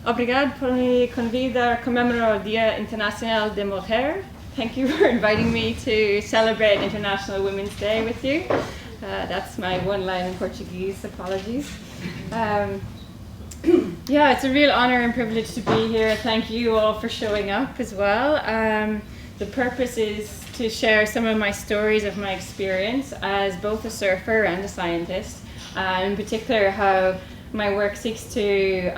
Obrigado por me convidar a comemorar o Dia Internacional da Mulher. Thank you for inviting me to celebrate International Women's Day with you. That's my one line in Portuguese, apologies. Yeah, it's a real honor and privilege to be here. Thank you all for showing up as well. The purpose is to share some of my stories of my experience as both a surfer and a scientist, in particular how my work seeks to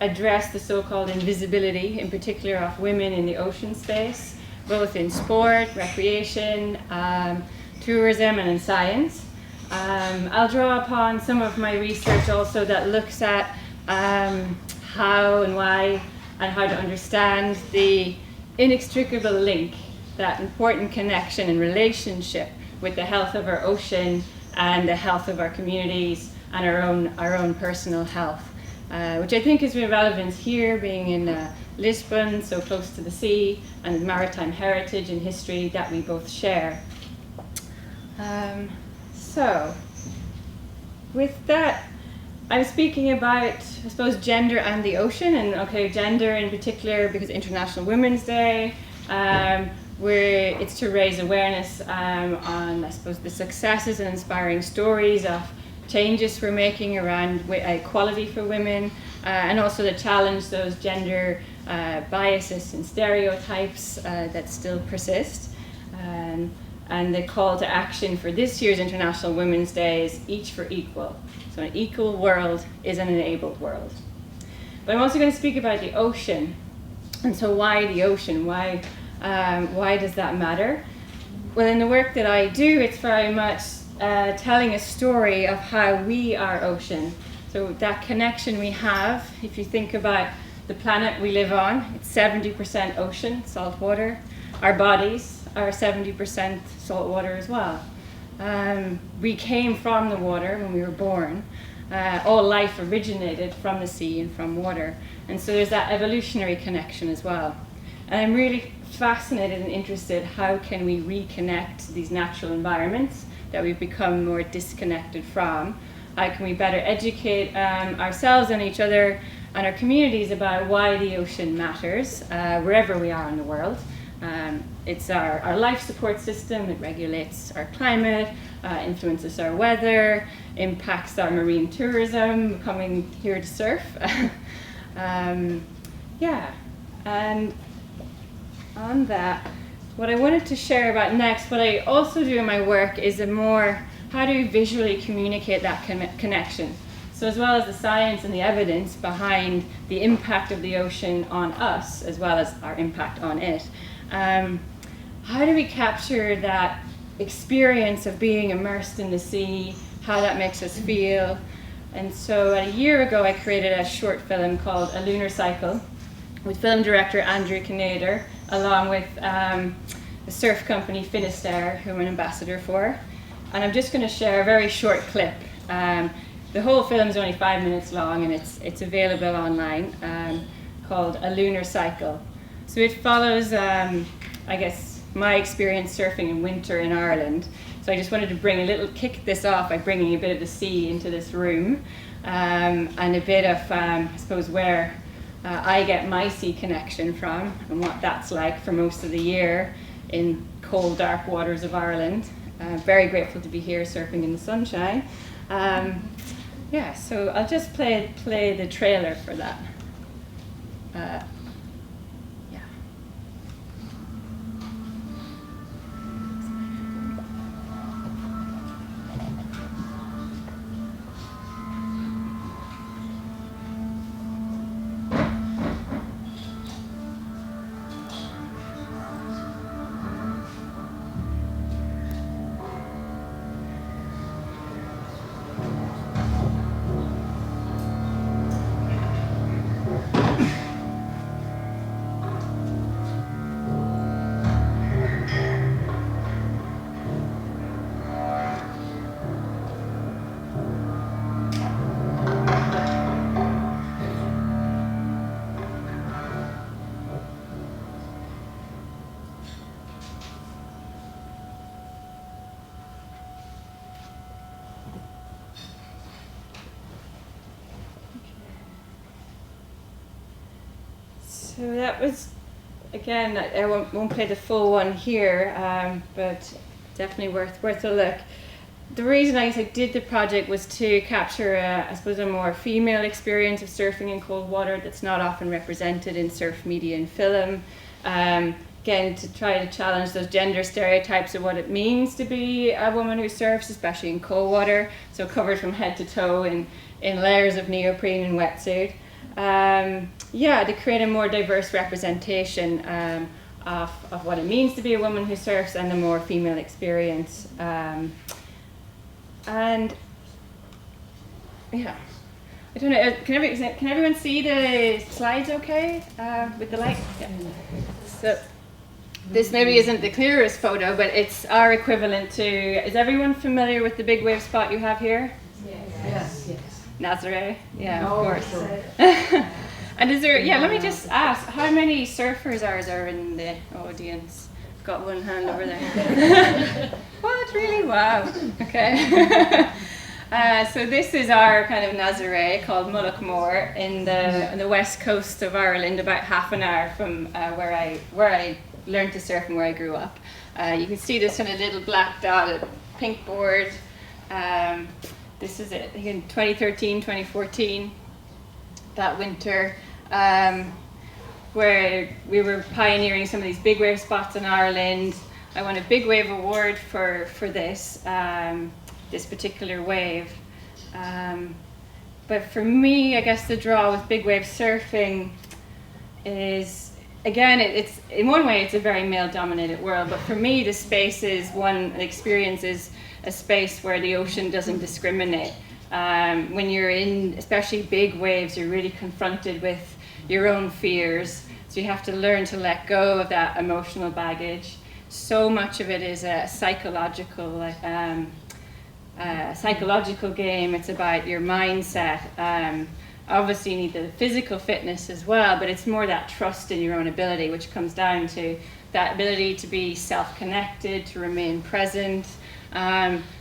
address the so-called invisibility, in particular of women in the ocean space, both in sport, recreation, tourism, and in science. I'll draw upon some of my research also that looks at how and why and how to understand the inextricable link, that important connection and relationship with the health of our ocean and the health of our communities and our own personal health, which I think is of relevance here, being in Lisbon, so close to the sea, and maritime heritage and history that we both share. So, with that, I'm speaking about, I suppose, gender and the ocean, and okay, gender in particular because International Women's Day, where it's to raise awareness on, I suppose, the successes and inspiring stories of changes we're making around equality for women, and also to challenge those gender biases and stereotypes that still persist. And the call to action for this year's International Women's Day is each for equal. So an equal world is an enabled world. But I'm also going to speak about the ocean. And so why the ocean? Why does that matter? Well, in the work that I do, it's very much telling a story of how we are ocean. So that connection we have, if you think about the planet we live on, it's 70% ocean, salt water. Our bodies are 70% salt water as well. We came from the water when we were born. All life originated from the sea and from water. And so there's that evolutionary connection as well. And I'm really fascinated and interested, how can we reconnect these natural environments that we've become more disconnected from? How can we better educate ourselves and each other and our communities about why the ocean matters, wherever we are in the world? It's our life support system. It regulates our climate, influences our weather, impacts our marine tourism, coming here to surf. Yeah, and on that, what I wanted to share about next, what I also do in my work is how do we visually communicate that connection? So as well as the science and the evidence behind the impact of the ocean on us, as well as our impact on it, how do we capture that experience of being immersed in the sea, how that makes us feel? And so a year ago I created a short film called A Lunar Cycle with film director Andrew Knader, along with the surf company Finisterre, who I'm an ambassador for. And I'm just going to share a very short clip. The whole film is only 5 minutes long, and it's available online, called A Lunar Cycle. So it follows, I guess, my experience surfing in winter in Ireland. So I just wanted to kick this off by bringing a bit of the sea into this room, and a bit of, I suppose, where I get my sea connection from and what that's like for most of the year in cold, dark waters of Ireland. Very grateful to be here surfing in the sunshine. Yeah, so I'll just play the trailer for that. So that was, again, I won't play the full one here, but definitely worth a look. The reason I did the project was to capture, I suppose, a more female experience of surfing in cold water that's not often represented in surf media and film. Again, to try to challenge those gender stereotypes of what it means to be a woman who surfs, especially in cold water, so covered from head to toe in layers of neoprene and wetsuit. To create a more diverse representation of what it means to be a woman who surfs and a more female experience. I don't know, can everyone see the slides okay with the light? Yeah. So this maybe isn't the clearest photo, but it's our equivalent to, is everyone familiar with the big wave spot you have here? Yes. Nazare? Yeah, of course. And is there, let me just ask, how many surfers are there in the audience? Got one hand over there. What, really? Wow. Okay. So this is our kind of Nazare called Mullaghmore in the west coast of Ireland, about half an hour from where I learned to surf and where I grew up. You can see this kind of little black dotted pink board. This is it, in 2013, 2014, that winter, where we were pioneering some of these big wave spots in Ireland. I won a big wave award for this particular wave. But for me, I guess the draw with big wave surfing is, again, it's in one way it's a very male-dominated world, but for me the space is an experience is a space where the ocean doesn't discriminate. When you're in especially big waves, you're really confronted with your own fears, so you have to learn to let go of that emotional baggage. So much of it is a psychological game. It's about your mindset. Obviously you need the physical fitness as well, but it's more that trust in your own ability, which comes down to that ability to be self-connected, to remain present.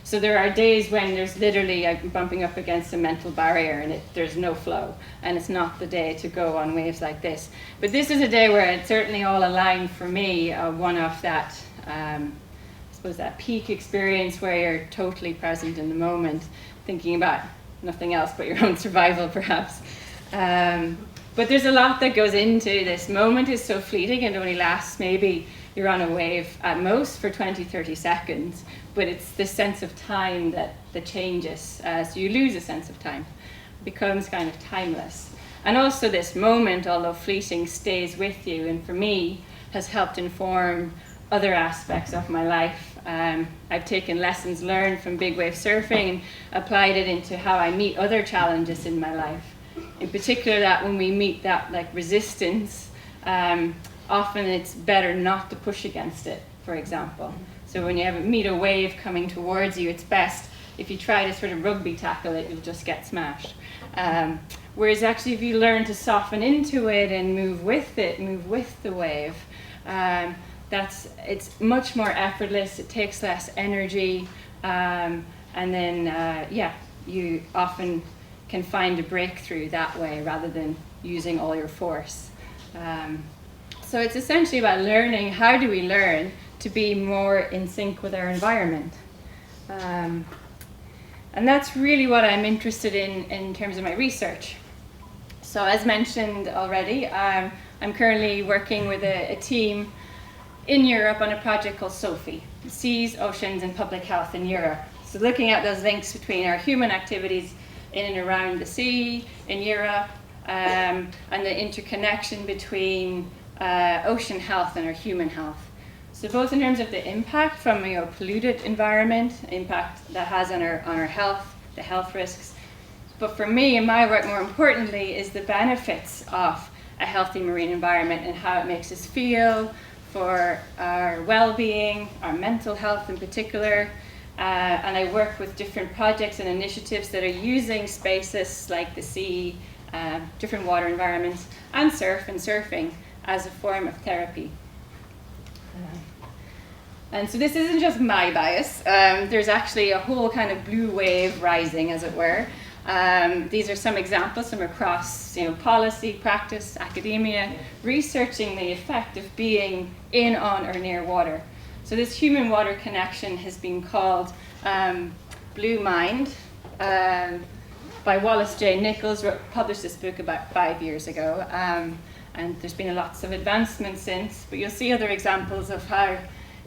So there are days when there's literally bumping up against a mental barrier and there's no flow, and it's not the day to go on waves like this. But this is a day where it's certainly all aligned for me, one of that, I suppose that peak experience where you're totally present in the moment, thinking about nothing else but your own survival perhaps. But there's a lot that goes into this moment. Is so fleeting and only lasts, maybe you're on a wave at most for 20, 30 seconds, but it's this sense of time that changes. So you lose a sense of time, it becomes kind of timeless. And also this moment, although fleeting, stays with you, and for me has helped inform other aspects of my life. I've taken lessons learned from big wave surfing and applied it into how I meet other challenges in my life. In particular, that when we meet that resistance, often it's better not to push against it, for example. So when you meet a wave coming towards you, it's best if you try to sort of rugby tackle it, you'll just get smashed. Whereas actually if you learn to soften into it and move with it, move with the wave, it's much more effortless, it takes less energy, and then you often can find a breakthrough that way rather than using all your force. So it's essentially about learning, how do we learn to be more in sync with our environment? And that's really what I'm interested in terms of my research. So as mentioned already, I'm currently working with a team in Europe on a project called SOPHIE, Seas, Oceans and Public Health in Europe. So looking at those links between our human activities in and around the sea in Europe, and the interconnection between ocean health and our human health. So both in terms of the impact from a polluted environment, impact that has on our health, the health risks. But for me, and my work more importantly, is the benefits of a healthy marine environment and how it makes us feel, for our well-being, our mental health in particular. And I work with different projects and initiatives that are using spaces like the sea, different water environments, and surfing as a form of therapy. And so this isn't just my bias. There's actually a whole kind of blue wave rising, as it were, These are some examples from across policy, practice, academia, researching the effect of being in, on, or near water. So this human-water connection has been called Blue Mind by Wallace J. Nichols, published this book about 5 years ago. And there's been lots of advancements since, but you'll see other examples of how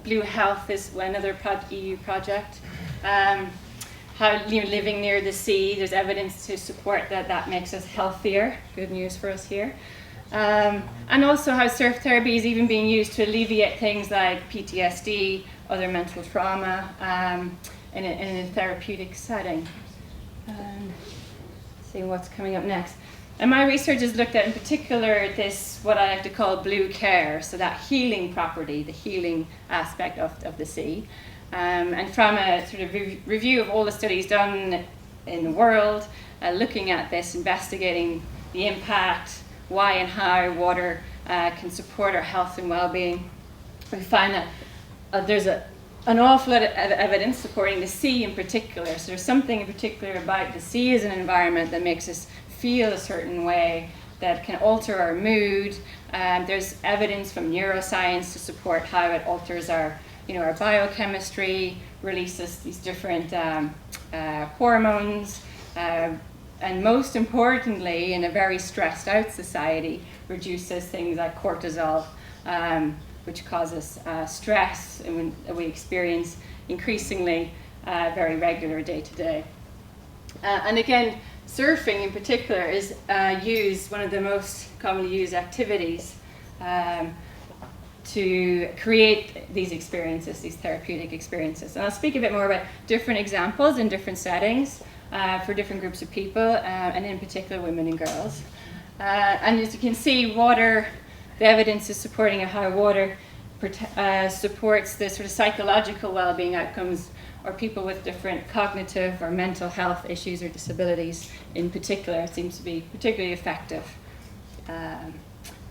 Blue Health is another EU project. How living near the sea, there's evidence to support that makes us healthier. Good news for us here. And also how surf therapy is even being used to alleviate things like PTSD, other mental trauma, in a therapeutic setting. See what's coming up next. And my research has looked at, in particular, this, what I like to call blue care, so that healing property, the healing aspect of the sea. And from a sort of review of all the studies done in the world, looking at this, investigating the impact, why and how water can support our health and well-being, we find that there's an awful lot of evidence supporting the sea in particular. So there's something in particular about the sea as an environment that makes us feel a certain way, that can alter our mood. There's evidence from neuroscience to support how it alters our biochemistry, releases these different hormones, and most importantly, in a very stressed out society, reduces things like cortisol, which causes stress, and we experience increasingly very regular day to day. And again, surfing in particular is one of the most commonly used activities to create these experiences, these therapeutic experiences. And I'll speak a bit more about different examples in different settings for different groups of people, and in particular women and girls. And as you can see, water, the evidence is supporting how water supports the sort of psychological well-being outcomes, or people with different cognitive or mental health issues or disabilities in particular. It seems to be particularly effective.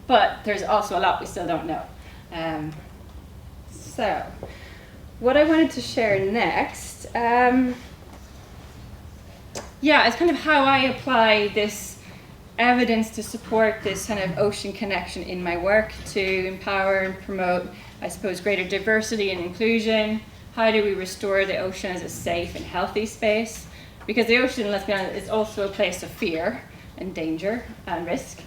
But there's also a lot we still don't know. So, what I wanted to share next, is kind of how I apply this evidence to support this kind of ocean connection in my work to empower and promote, I suppose, greater diversity and inclusion. How do we restore the ocean as a safe and healthy space? Because the ocean, let's be honest, is also a place of fear and danger and risk.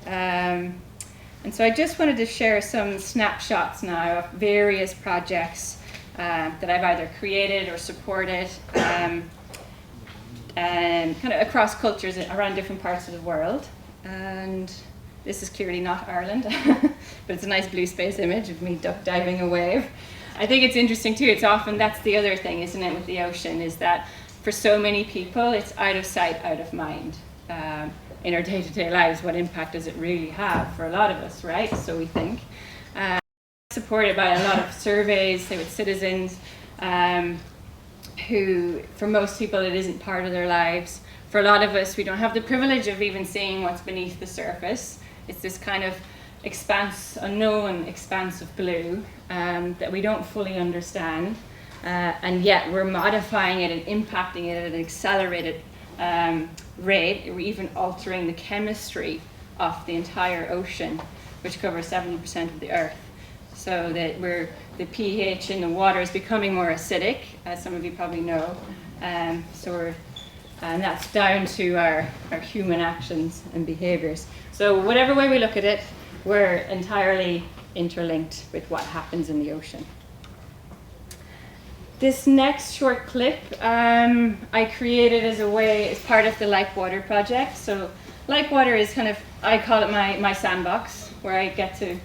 And so I just wanted to share some snapshots now of various projects that I've either created or supported, and kind of across cultures around different parts of the world. And this is clearly not Ireland, but it's a nice blue space image of me duck diving a wave. I think it's interesting too, that's the other thing, isn't it, with the ocean, is that for so many people, it's out of sight, out of mind. In our day-to-day lives, what impact does it really have for a lot of us, right? So we think. Supported by a lot of surveys, say with citizens, who, for most people, it isn't part of their lives. For a lot of us, we don't have the privilege of even seeing what's beneath the surface. It's this kind of unknown expanse of blue that we don't fully understand, and yet we're modifying it and impacting it at an accelerated rate. We're even altering the chemistry of the entire ocean, which covers 70% of the Earth. So that the pH in the water is becoming more acidic, as some of you probably know. And that's down to our human actions and behaviors. So whatever way we look at it, we're entirely interlinked with what happens in the ocean. This next short clip I created as part of the Like Water project. So Like Water is I call it my sandbox, where I get to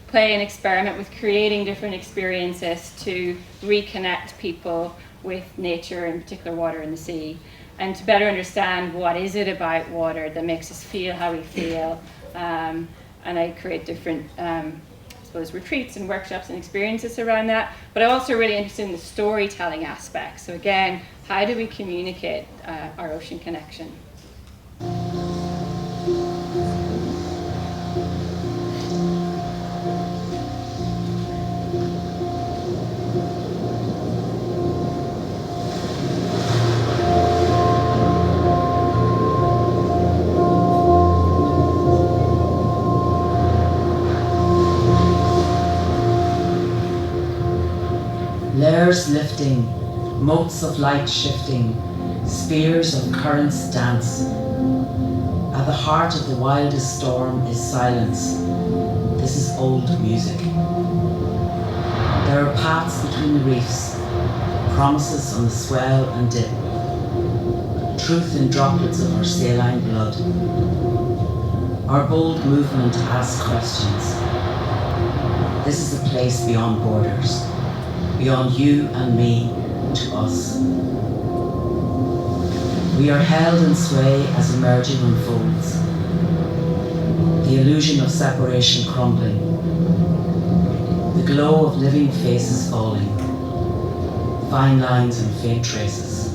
play and experiment with creating different experiences to reconnect people with nature, in particular water and the sea, and to better understand what is it about water that makes us feel how we feel. And I create different retreats and workshops and experiences around that, but I'm also really interested in the storytelling aspect. So again, how do we communicate our ocean connection? colours lifting, motes of light shifting, spears of currents dance. At the heart of the wildest storm is silence. This is old music. There are paths between the reefs, promises on the swell and dip, truth in droplets of our saline blood. Our bold movement asks questions. This is a place beyond borders, beyond you and me to us. We are held in sway as emerging unfolds, the illusion of separation crumbling, the glow of living faces falling, fine lines and faint traces,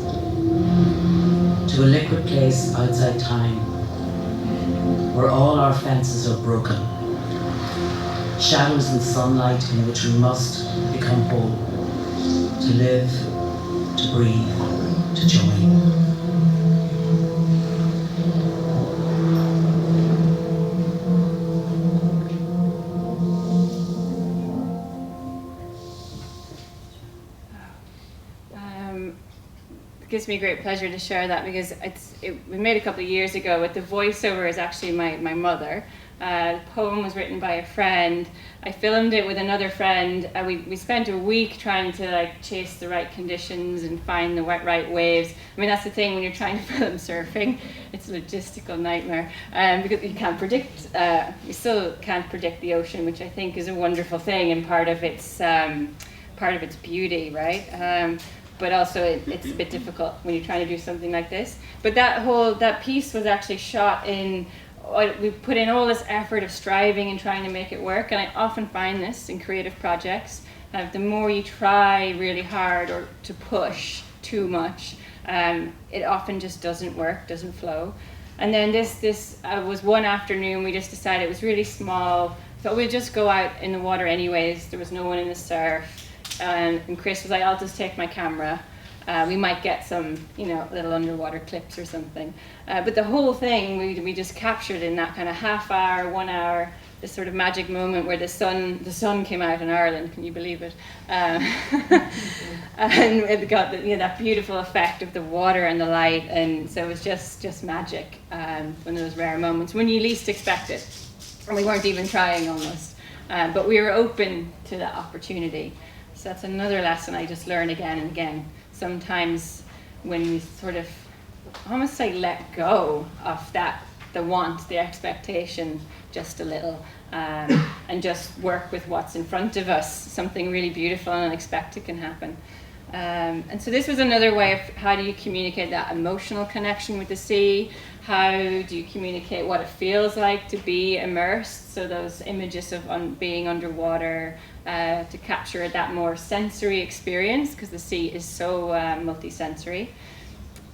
to a liquid place outside time, where all our fences are broken, shadows and sunlight in which we must become whole, to live, to breathe, to join. It gives me great pleasure to share that because we made a couple of years ago, but the voiceover is actually my mother. The poem was written by a friend. I filmed it with another friend. We spent a week trying to chase the right conditions and find the right waves. I mean, that's the thing when you're trying to film surfing. It's a logistical nightmare because you can't predict. You still can't predict the ocean, which I think is a wonderful thing and part of its beauty, right? But also it's a bit difficult when you're trying to do something like this. But that piece was actually shot in. We put in all this effort of striving and trying to make it work, and I often find this in creative projects. The more you try really hard or to push too much, it often just doesn't work, doesn't flow. And then this was one afternoon we just decided it was really small. Thought we'd just go out in the water anyways. There was no one in the surf. And Chris was like, I'll just take my camera. We might get some, little underwater clips or something. But the whole thing, we just captured in that kind of half hour, 1 hour, this sort of magic moment where the sun came out in Ireland. Can you believe it? And it got that beautiful effect of the water and the light. And so it was just magic when those rare moments when you least expect it. And we weren't even trying almost. But we were open to that opportunity. So that's another lesson I just learned again and again. Sometimes when we sort of almost let go of the expectation just a little, and just work with what's in front of us, something really beautiful and unexpected can happen. And so this was another way of how do you communicate that emotional connection with the sea? How do you communicate what it feels like to be immersed? So those images of being underwater, to capture that more sensory experience, because the sea is so multisensory.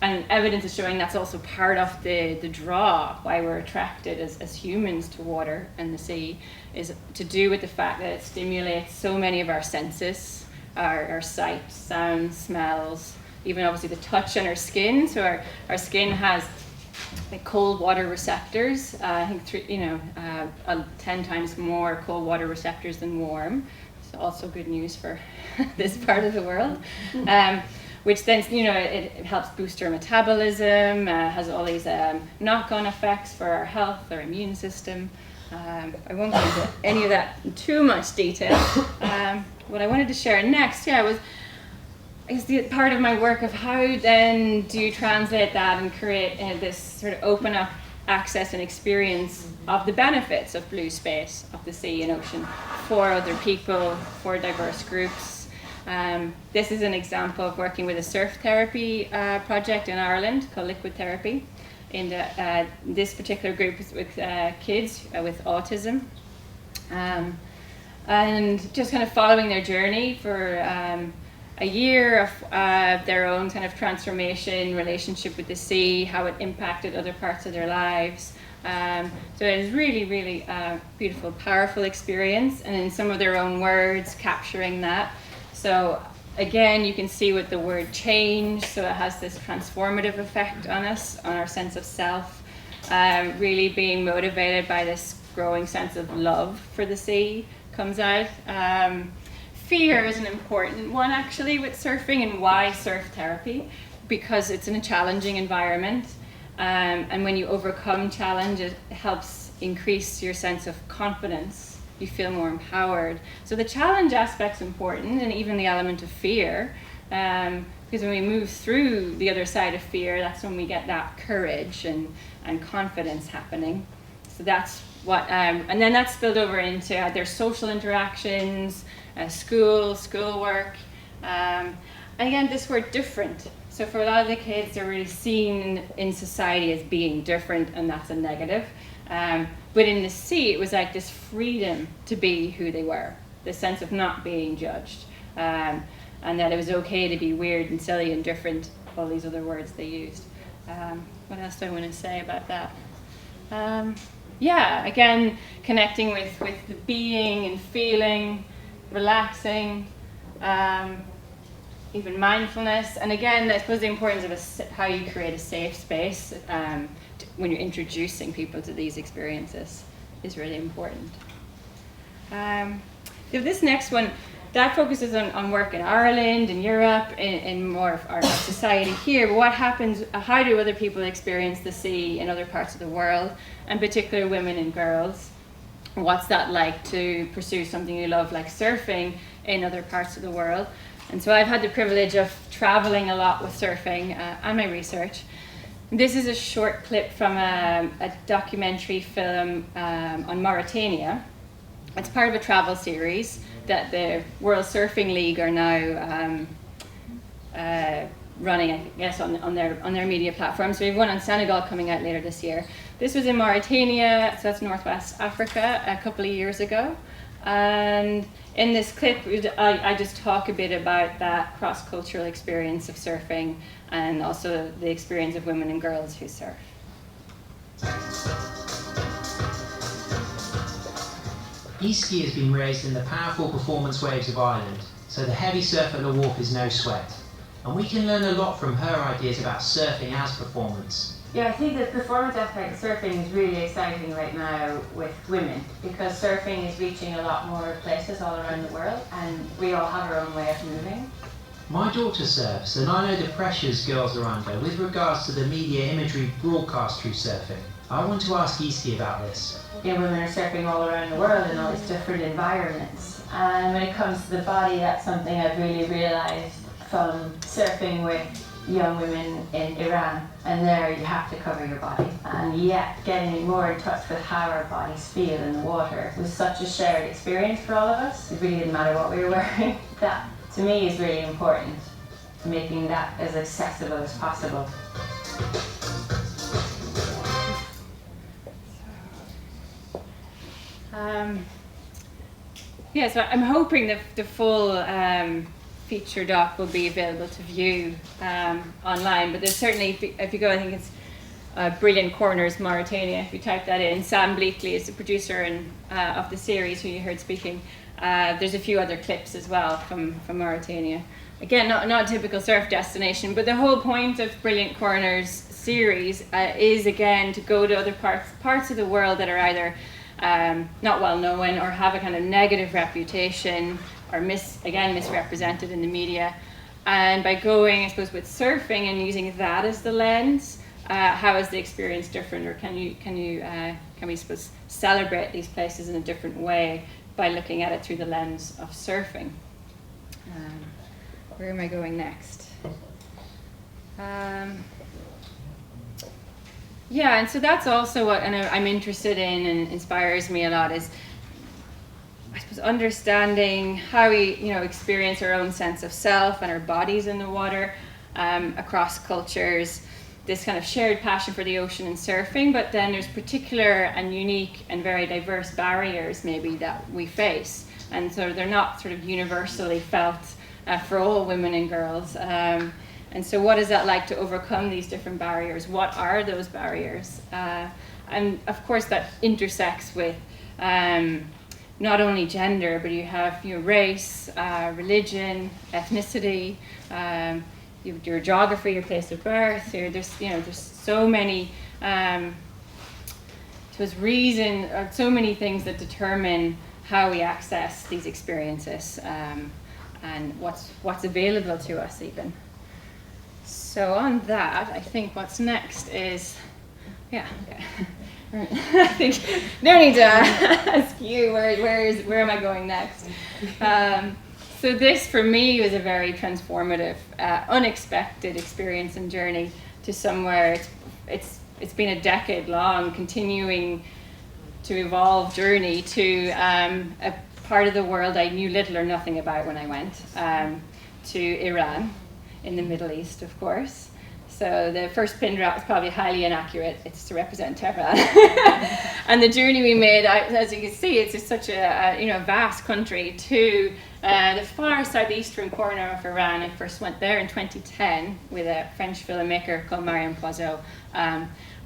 And evidence is showing that's also part of the draw, why we're attracted as humans to water and the sea, is to do with the fact that it stimulates so many of our senses, our sight, sound, smells, even obviously the touch on our skin. So our skin has cold water receptors. I think 10 times more cold water receptors than warm. So also good news for this part of the world. Which then, it helps boost our metabolism, has all these knock-on effects for our health, our immune system. I won't go into any of that in too much detail. What I wanted to share next, is the part of my work of how then do you translate that and create this sort of open up access and experience of the benefits of blue space, of the sea and ocean for other people, for diverse groups. This is an example of working with a surf therapy project in Ireland called Liquid Therapy. In this particular group is with kids with autism. And just kind of following their journey for a year of their own kind of transformation, relationship with the sea, how it impacted other parts of their lives. So it is really, really beautiful, powerful experience, and in some of their own words, capturing that. So again, you can see with the word change, so it has this transformative effect on us, on our sense of self, really being motivated by this growing sense of love for the sea comes out. fear is an important one actually with surfing, and why surf therapy? Because it's in a challenging environment, and when you overcome challenge, it helps increase your sense of confidence. You feel more empowered. So the challenge aspect's important, and even the element of fear, because when we move through the other side of fear, that's when we get that courage and confidence happening. So that's what, and then that's spilled over into their social interactions, schoolwork, and again, this word different. So for a lot of the kids, they're really seen in society as being different, and that's a negative. But in the sea, it was like this freedom to be who they were, the sense of not being judged, and that it was okay to be weird and silly and different, all these other words they used. What else do I want to say about that? Yeah, again, connecting with the being and feeling, relaxing, even mindfulness. And again, I suppose the importance of how you create a safe space when you're introducing people to these experiences is really important. This next one, that focuses on work in Ireland, in Europe, in more of our society here. But what happens, how do other people experience the sea in other parts of the world, and particularly women and girls? What's that like to pursue something you love like surfing in other parts of the world? And so I've had the privilege of traveling a lot with surfing and my research. This is a short clip from a documentary film on Mauritania. It's part of a travel series that the World Surfing League are now running, I guess, on their media platform. So we have one on Senegal coming out later this year. This was in Mauritania, so that's Northwest Africa, a couple of years ago. And in this clip, I just talk a bit about that cross-cultural experience of surfing, and also the experience of women and girls who surf. Easkey has been raised in the powerful performance waves of Ireland, so the heavy surf at the wharf is no sweat. And we can learn a lot from her ideas about surfing as performance. Yeah, I think the performance aspect of surfing is really exciting right now with women, because surfing is reaching a lot more places all around the world, and we all have our own way of moving. My daughter surfs, and I know the pressures girls are under with regards to the media imagery broadcast through surfing. I want to ask Easkey about this. You know, women are surfing all around the world in all these different environments, and when it comes to the body, that's something I've really realised from surfing with young women in Iran, and there you have to cover your body, and yet getting more in touch with how our bodies feel in the water was such a shared experience for all of us. It really didn't matter what we were wearing. That to me is really important, making that as accessible as possible. Yeah, so I'm hoping that the full feature doc will be available to view online, but there's certainly, if you go, I think it's Brilliant Corners Mauritania, if you type that in. Sam Bleakley is the producer of the series who you heard speaking. There's a few other clips as well from Mauritania. Again, not a typical surf destination, but the whole point of Brilliant Corners series is, again, to go to other parts of the world that are either not well known or have a kind of negative reputation, or misrepresented in the media. And by going, I suppose, with surfing and using that as the lens, how is the experience different, or can we suppose celebrate these places in a different way by looking at it through the lens of surfing? Where am I going next? Yeah, and so that's also what I'm interested in and inspires me a lot, is I suppose understanding how we experience our own sense of self and our bodies in the water across cultures, this kind of shared passion for the ocean and surfing, but then there's particular and unique and very diverse barriers maybe that we face, and so they're not sort of universally felt for all women and girls. And so what is that like to overcome these different barriers? What are those barriers? And of course that intersects with not only gender, but you have your race, religion, ethnicity, your geography, your place of birth. There's so many so many things that determine how we access these experiences, and what's available to us even. So on that, I think what's next is, I think no need to ask you where am I going next. So this for me was a very transformative, unexpected experience and journey to somewhere. It's been a decade-long, continuing to evolve journey to a part of the world I knew little or nothing about when I went, to Iran, in the Middle East, of course. So the first pin drop is probably highly inaccurate. It's to represent Tehran. And the journey we made, as you can see, it's just such a vast country to the far southeastern corner of Iran. I first went there in 2010 with a French filmmaker called Mariam Poiseau.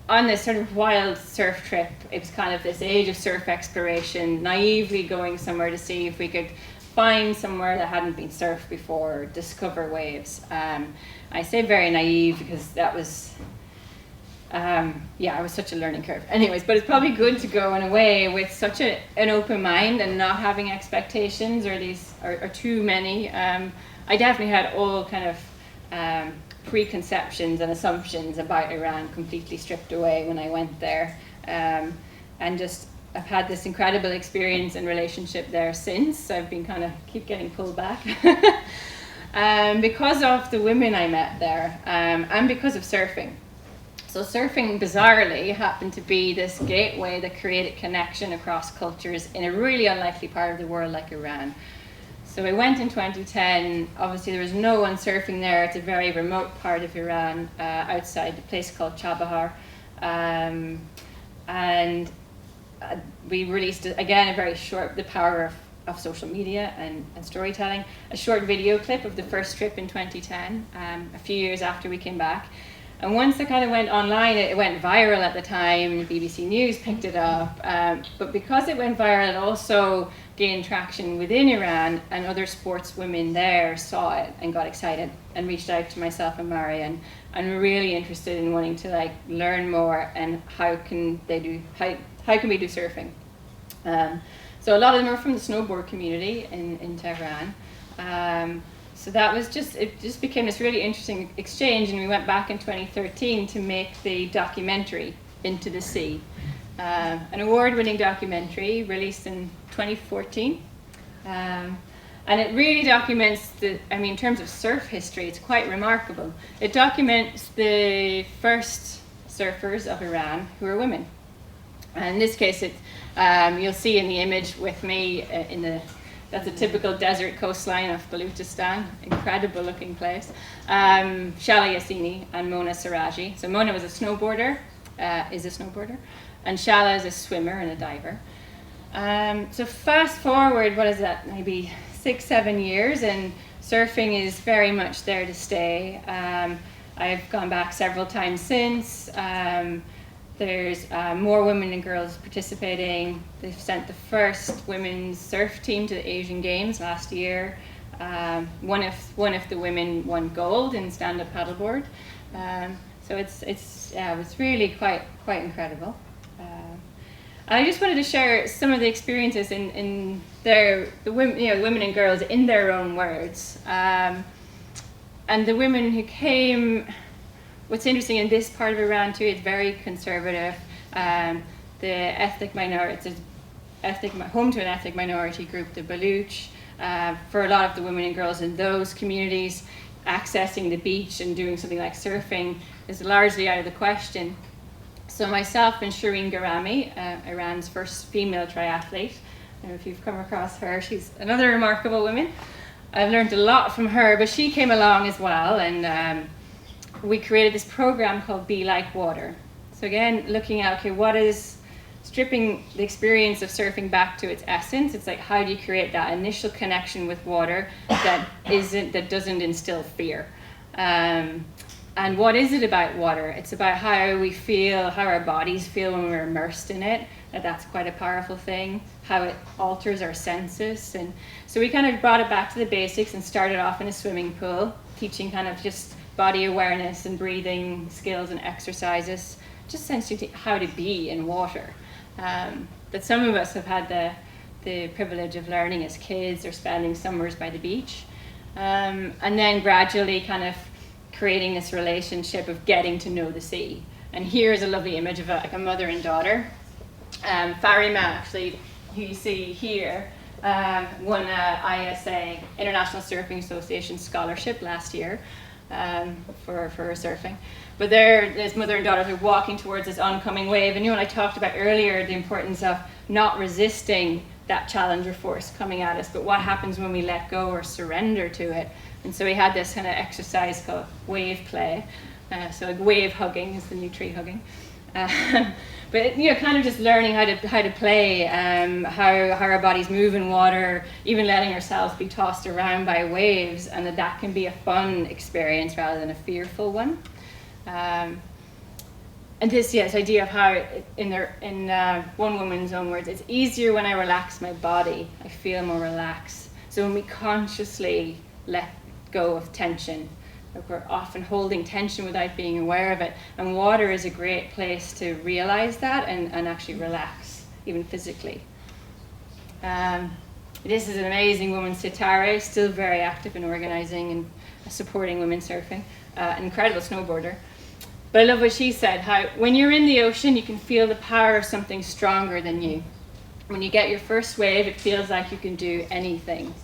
On this sort of wild surf trip. It was kind of this age of surf exploration, naively going somewhere to see if we could find somewhere that hadn't been surfed before, discover waves. I say very naive because that was, it was such a learning curve. Anyways, but it's probably good to go in a way with such an open mind and not having expectations or too many. I definitely had all kind of preconceptions and assumptions about Iran completely stripped away when I went there, and just I've had this incredible experience and relationship there since. I've been kind of keep getting pulled back because of the women I met there, and because of surfing. So surfing bizarrely happened to be this gateway that created connection across cultures in a really unlikely part of the world like Iran. So I went in 2010. Obviously, there was no one surfing there. It's a very remote part of Iran, outside a place called Chabahar. And we released, again, a very short, the power of social media and storytelling, a short video clip of the first trip in 2010, a few years after we came back. And once it kind of went online, it went viral at the time. BBC News picked it up. But because it went viral, it also gained traction within Iran, and other sportswomen there saw it and got excited and reached out to myself and Mari, and were really interested in wanting to learn more and how can we do surfing. So a lot of them are from the snowboard community in Tehran. So that was it just became this really interesting exchange, and we went back in 2013 to make the documentary Into the Sea. An award-winning documentary released in 2014. And it really documents in terms of surf history, it's quite remarkable. It documents the first surfers of Iran who are women. And in this case, you'll see in the image with me that's a typical desert coastline of Baluchistan, incredible looking place. Shala Yassini and Mona Siraji. So Mona was is a snowboarder, and Shala is a swimmer and a diver. So fast forward, what is that, maybe 6-7 years, and surfing is very much there to stay. I've gone back several times since. There's more women and girls participating. They've sent the first women's surf team to the Asian Games last year. One of the women won gold in stand-up paddleboard. So it's really quite incredible. And I just wanted to share some of the experiences in the women and girls in their own words. And the women who came. What's interesting in this part of Iran too, it's very conservative. The ethnic minority, home to an ethnic minority group, the Baluch. For a lot of the women and girls in those communities, accessing the beach and doing something like surfing is largely out of the question. So myself and Shireen Garami, Iran's first female triathlete, I don't know if you've come across her, she's another remarkable woman. I've learned a lot from her, but she came along as well, and we created this program called Be Like Water. So again, looking at, what is stripping the experience of surfing back to its essence? It's like, how do you create that initial connection with water that doesn't instill fear? And what is it about water? It's about how we feel, how our bodies feel when we're immersed in it. That's quite a powerful thing, how it alters our senses. And so we kind of brought it back to the basics and started off in a swimming pool, teaching kind of just body awareness and breathing skills and exercises, just essentially how to be in water. But some of us have had the privilege of learning as kids or spending summers by the beach. And then gradually kind of creating this relationship of getting to know the sea. And here's a lovely image of a mother and daughter. Farima, actually, who you see here, won a ISA, International Surfing Association scholarship last year for her surfing. But this mother and daughter are walking towards this oncoming wave. And I talked about earlier the importance of not resisting that challenger force coming at us, but what happens when we let go or surrender to it. And so we had this kind of exercise called wave play. So like wave hugging is the new tree hugging. But kind of just learning how to play, how our bodies move in water, even letting ourselves be tossed around by waves, and that can be a fun experience rather than a fearful one. And this idea of how, in one woman's own words, it's easier when I relax my body. I feel more relaxed. So when we consciously let go of tension, we're often holding tension without being aware of it. And water is a great place to realize that and actually relax, even physically. This is an amazing woman, Sitare, still very active in organizing and supporting women surfing. An incredible snowboarder. But I love what she said, how when you're in the ocean, you can feel the power of something stronger than you. When you get your first wave, it feels like you can do anything.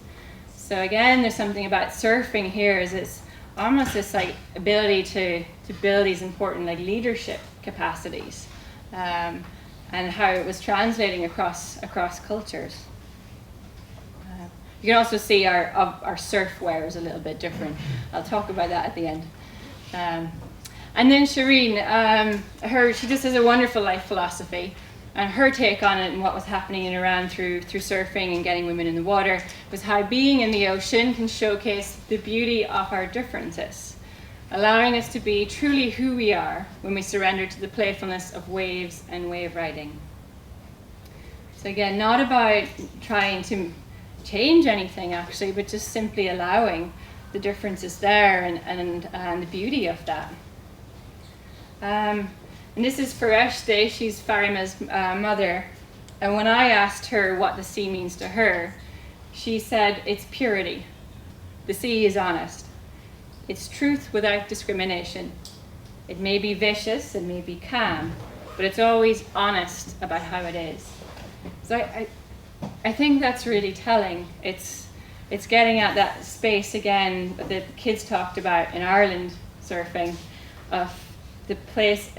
So again, there's something about surfing here, is it's almost this like ability to build these important like leadership capacities, and how it was translating across cultures. You can also see our surf wear is a little bit different. I'll talk about that at the end. And then Shireen, she just has a wonderful life philosophy, and her take on it and what was happening in Iran through surfing and getting women in the water was how being in the ocean can showcase the beauty of our differences, allowing us to be truly who we are when we surrender to the playfulness of waves and wave riding. So again, not about trying to change anything actually, but just simply allowing the differences there and the beauty of that. And this is Fareshte, she's Farima's mother. And when I asked her what the sea means to her, she said it's purity. The sea is honest. It's truth without discrimination. It may be vicious, it may be calm, but it's always honest about how it is. So I think that's really telling. It's getting at that space again that the kids talked about in Ireland surfing, of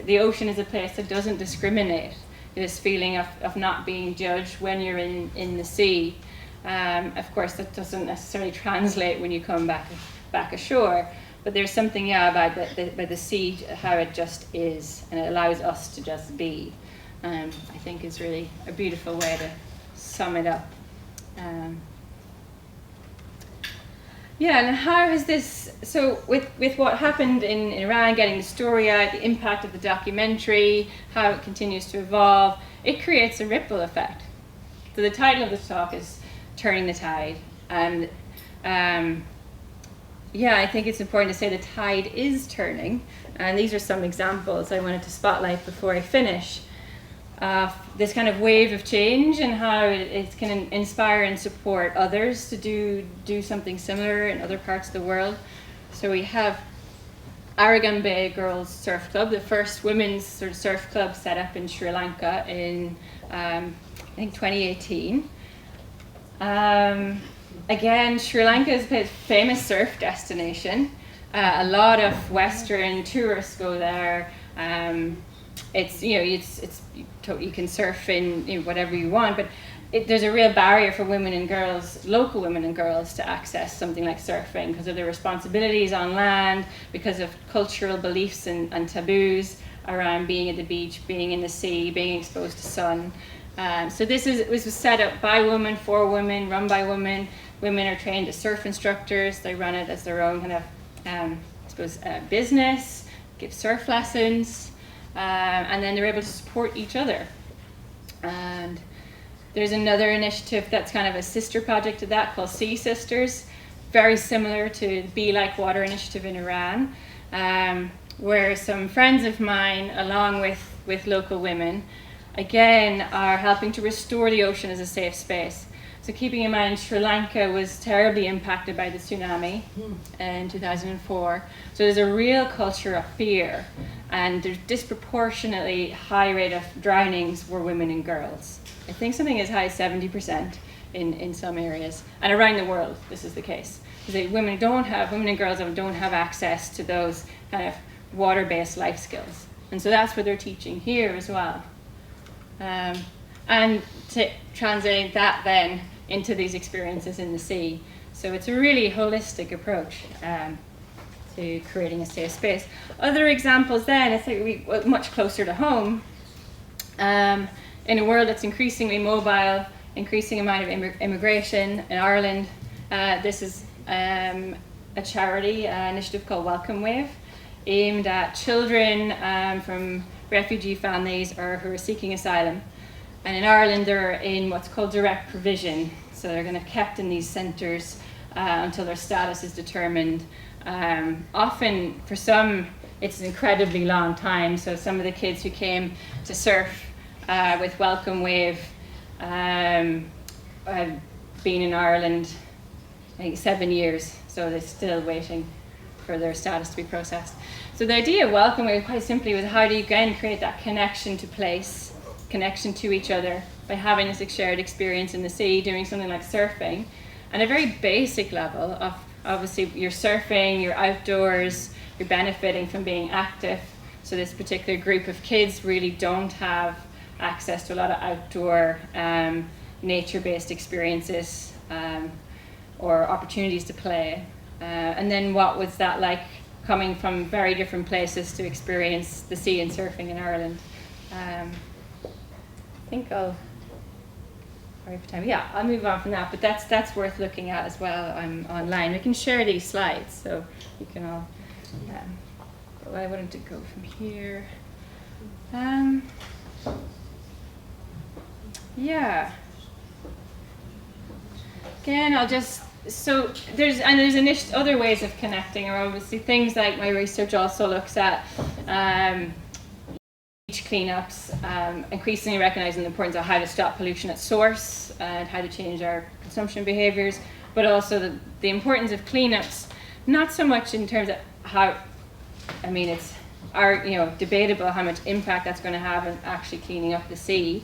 the ocean is a place that doesn't discriminate. This feeling of not being judged when you're in the sea. Of course, that doesn't necessarily translate when you come back ashore, but there's something about the sea, how it just is, and it allows us to just be. I think is really a beautiful way to sum it up. And how has this, so with what happened in Iran, getting the story out, the impact of the documentary, how it continues to evolve, it creates a ripple effect. So the title of the talk is Turning the Tide. And I think it's important to say the tide is turning. And these are some examples I wanted to spotlight before I finish. This kind of wave of change and how it can inspire and support others to do something similar in other parts of the world. So we have Aragon Bay Girls Surf Club, the first women's sort of surf club set up in Sri Lanka in I think 2018. Again, Sri Lanka is a famous surf destination. A lot of Western tourists go there. You can surf in whatever you want, but there's a real barrier for women and girls, local women and girls, to access something like surfing because of their responsibilities on land, because of cultural beliefs and taboos around being at the beach, being in the sea, being exposed to sun. So this was set up by women, for women, run by women. Women are trained as surf instructors. They run it as their own kind of, business, give surf lessons. And then they're able to support each other. And there's another initiative that's kind of a sister project to that called Sea Sisters, very similar to the Be Like Water initiative in Iran, where some friends of mine, along with local women, again, are helping to restore the ocean as a safe space. So keeping in mind Sri Lanka was terribly impacted by the tsunami in 2004. So there's a real culture of fear, and there's disproportionately high rate of drownings were women and girls. I think something as high as 70% in some areas, and around the world this is the case. Because women and girls don't have access to those kind of water-based life skills. And so that's what they're teaching here as well. And to translate that then into these experiences in the sea. So it's a really holistic approach to creating a safe space. Other examples then, I think much closer to home, in a world that's increasingly mobile, increasing amount of immigration in Ireland. This is a charity initiative called Welcome Wave, aimed at children from refugee families or who are seeking asylum. And in Ireland, they're in what's called direct provision. So they're going to be kept in these centres until their status is determined. Often, for some, it's an incredibly long time. So some of the kids who came to surf with Welcome Wave have been in Ireland, I think 7 years. So they're still waiting for their status to be processed. So the idea of Welcome Wave, quite simply, was how do you again create that connection to place, connection to each other by having this shared experience in the sea, doing something like surfing. And a very basic level of, obviously, you're surfing, you're outdoors, you're benefiting from being active. So this particular group of kids really don't have access to a lot of outdoor nature-based experiences or opportunities to play. And then what was that like coming from very different places to experience the sea and surfing in Ireland? I think I'll move on from that, but that's worth looking at as well online. We can share these slides, so you can all. But I wanted to go from here. Again, I'll just. So there's other ways of connecting, or obviously things like my research also looks at beach cleanups, increasingly recognizing the importance of how to stop pollution at source and how to change our consumption behaviors, but also the importance of cleanups, not so much in terms of how, it's debatable how much impact that's going to have on actually cleaning up the sea.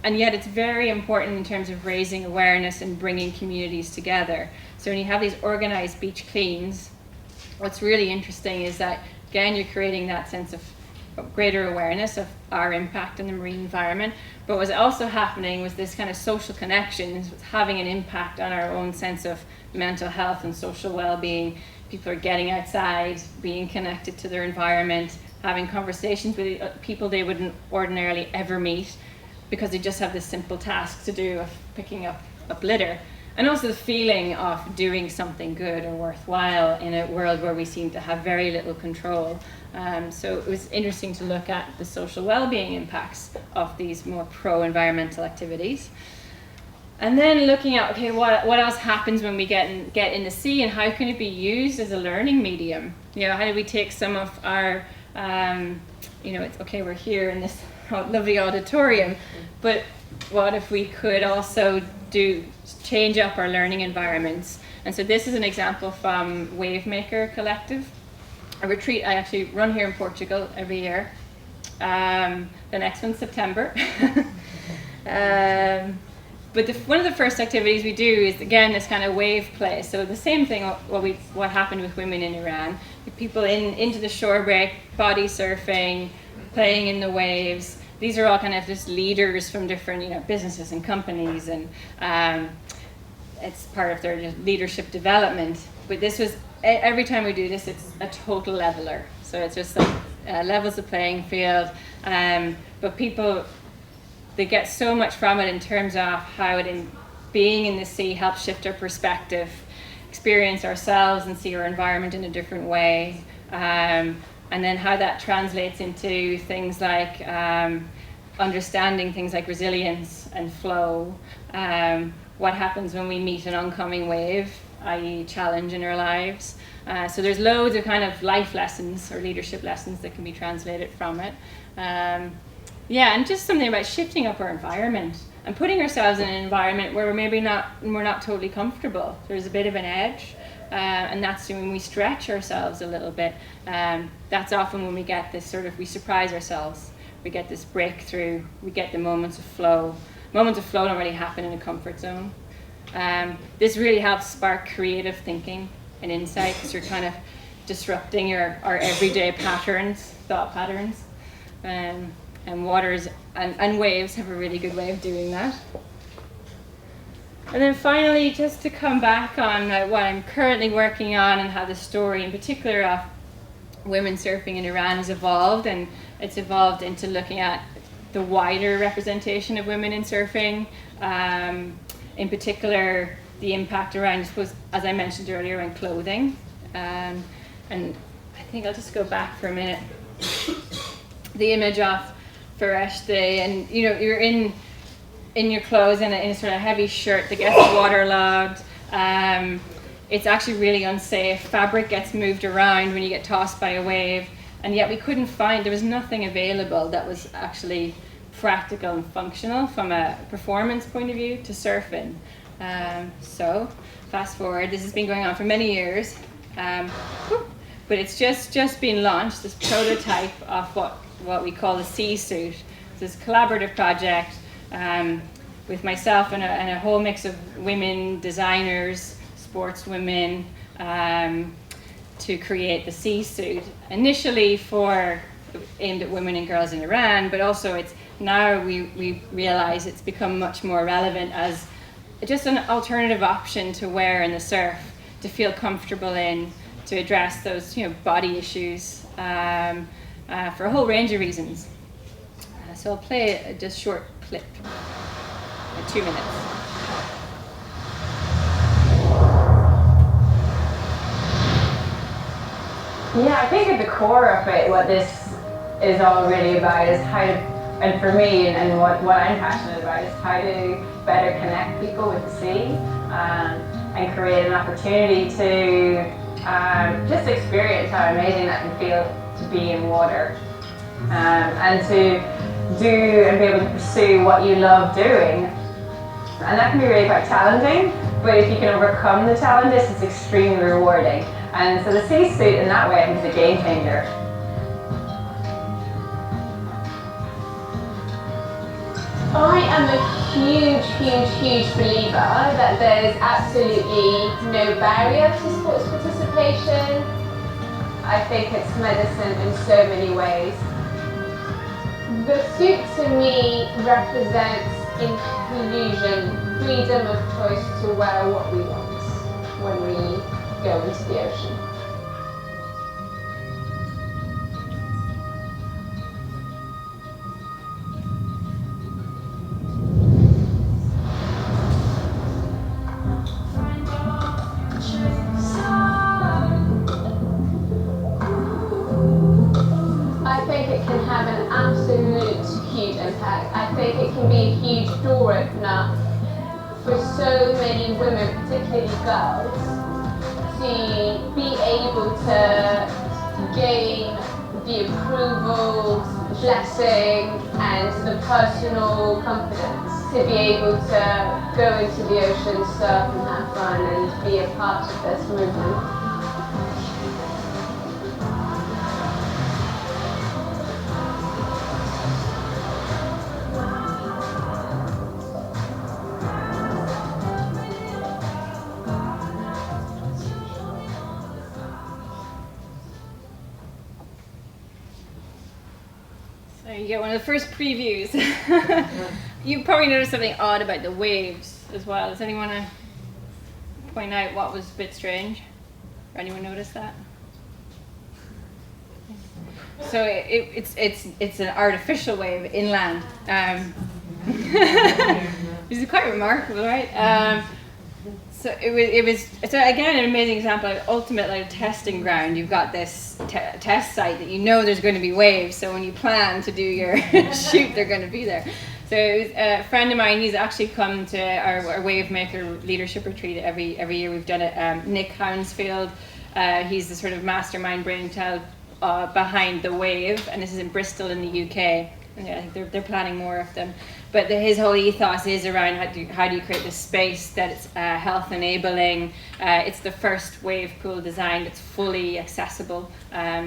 And yet it's very important in terms of raising awareness and bringing communities together. So when you have these organized beach cleans, what's really interesting is that, again, you're creating that sense of greater awareness of our impact in the marine environment. But what was also happening was this kind of social connection was having an impact on our own sense of mental health and social well-being. People are getting outside, being connected to their environment, having conversations with people they wouldn't ordinarily ever meet, because they just have this simple task to do of picking up litter. And also the feeling of doing something good or worthwhile in a world where we seem to have very little control. So it was interesting to look at the social well-being impacts of these more pro-environmental activities. And then looking at, okay, what else happens when we get in the sea, and how can it be used as a learning medium? How do we take some of our, it's okay, we're here in this lovely auditorium, but what if we could also change up our learning environments? And so this is an example from Wavemaker Collective, a retreat I actually run here in Portugal every year. The next one's September. But one of the first activities we do is, again, this kind of wave play. So the same thing what happened with women in Iran. People into the shore break, body surfing, playing in the waves. These are all kind of just leaders from different businesses and companies, and it's part of their leadership development. But this was, every time we do this, it's a total leveler. So it's just like levels the playing field. But people, they get so much from it in terms of how being in the sea helps shift our perspective, experience ourselves and see our environment in a different way. And then how that translates into things like understanding things like resilience and flow. What happens when we meet an oncoming wave, i.e. challenge in our lives. So there's loads of kind of life lessons or leadership lessons that can be translated from it. Yeah, and just something about shifting up our environment and putting ourselves in an environment where we're not totally comfortable. There's a bit of an edge, and that's when we stretch ourselves a little bit. That's often when we get this we surprise ourselves. We get this breakthrough. We get the moments of flow. Moments of flow don't really happen in a comfort zone. This really helps spark creative thinking and insight, because you're kind of disrupting our everyday thought patterns. And waters and waves have a really good way of doing that. And then finally, just to come back on what I'm currently working on and how the story in particular of women surfing in Iran has evolved, and it's evolved into looking at the wider representation of women in surfing, in particular the impact around, I suppose, as I mentioned earlier, around clothing. And I think I'll just go back for a minute. The image of Fareshte, and you're in your clothes in a sort of heavy shirt that gets waterlogged. It's actually really unsafe. Fabric gets moved around when you get tossed by a wave, and yet there was nothing available that was actually practical and functional from a performance point of view to surf in. So fast forward, this has been going on for many years, but it's just been launched, this prototype of what we call the sea suit. It's this collaborative project with myself and a whole mix of women designers, sportswomen, to create the sea suit. Initially aimed at women and girls in Iran, but also it's now we realize it's become much more relevant as just an alternative option to wear in the surf, to feel comfortable in, to address those body issues. For a whole range of reasons. So I'll play just a short clip, 2 minutes. Yeah, I think at the core of it, what this is all really about is how to, and for me, and what I'm passionate about, is how to better connect people with the sea, and create an opportunity to just experience how amazing that can feel to be in water, and to do and be able to pursue what you love doing. And that can be really quite challenging, but if you can overcome the challenges, it's extremely rewarding. And so the sea suit in that way, I think, is a game changer. I am a huge believer that there's absolutely no barrier to sports participation. I think it's medicine in so many ways. The suit to me represents inclusion, freedom of choice to wear what we want when we go into the ocean. I think it can have an absolute huge impact. I think it can be a huge door opener for so many women, particularly girls, to be able to gain the approval, blessing, and the personal confidence to be able to go into the ocean, surf and have fun and be a part of this movement. You get one of the first previews. You probably noticed something odd about the waves as well. Does anyone want to point out what was a bit strange? Or anyone notice that? So it's an artificial wave inland. Which is quite remarkable, right? So it was again an amazing example of ultimate testing ground. You've got this test site that you know there's going to be waves, so when you plan to do your shoot, they're going to be there. So it was a friend of mine. He's actually come to our wave maker leadership retreat every year. We've done it. Nick Hounsfield, he's the sort of mastermind brainchild behind the wave, and this is in Bristol in the UK. yeah, I think they're planning more of them. But his whole ethos is around how do you create this space that's health enabling. It's the first wave pool design that's fully accessible,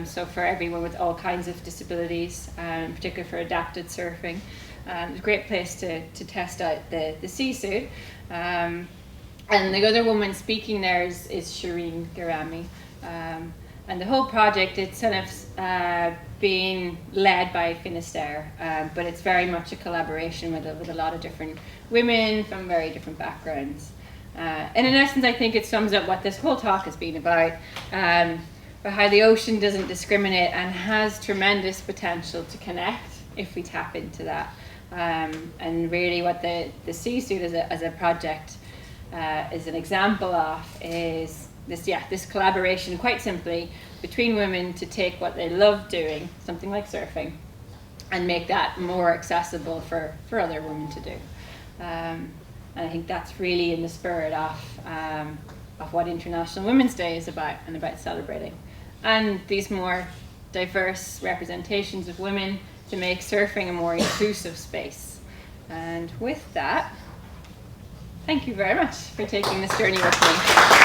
so for everyone with all kinds of disabilities, particularly for adapted surfing. It's a great place to test out the sea suit. And the other woman speaking there is Shireen Garami. And the whole project, it's kind of being led by Finisterre, but it's very much a collaboration with a lot of different women from very different backgrounds. And in essence, I think it sums up what this whole talk has been about how the ocean doesn't discriminate and has tremendous potential to connect if we tap into that. And really what the sea suit as a project is an example of is this collaboration, quite simply, between women to take what they love doing, something like surfing, and make that more accessible for other women to do. And I think that's really in the spirit of what International Women's Day is about, and about celebrating. And these more diverse representations of women to make surfing a more inclusive space. And with that, thank you very much for taking this journey with me.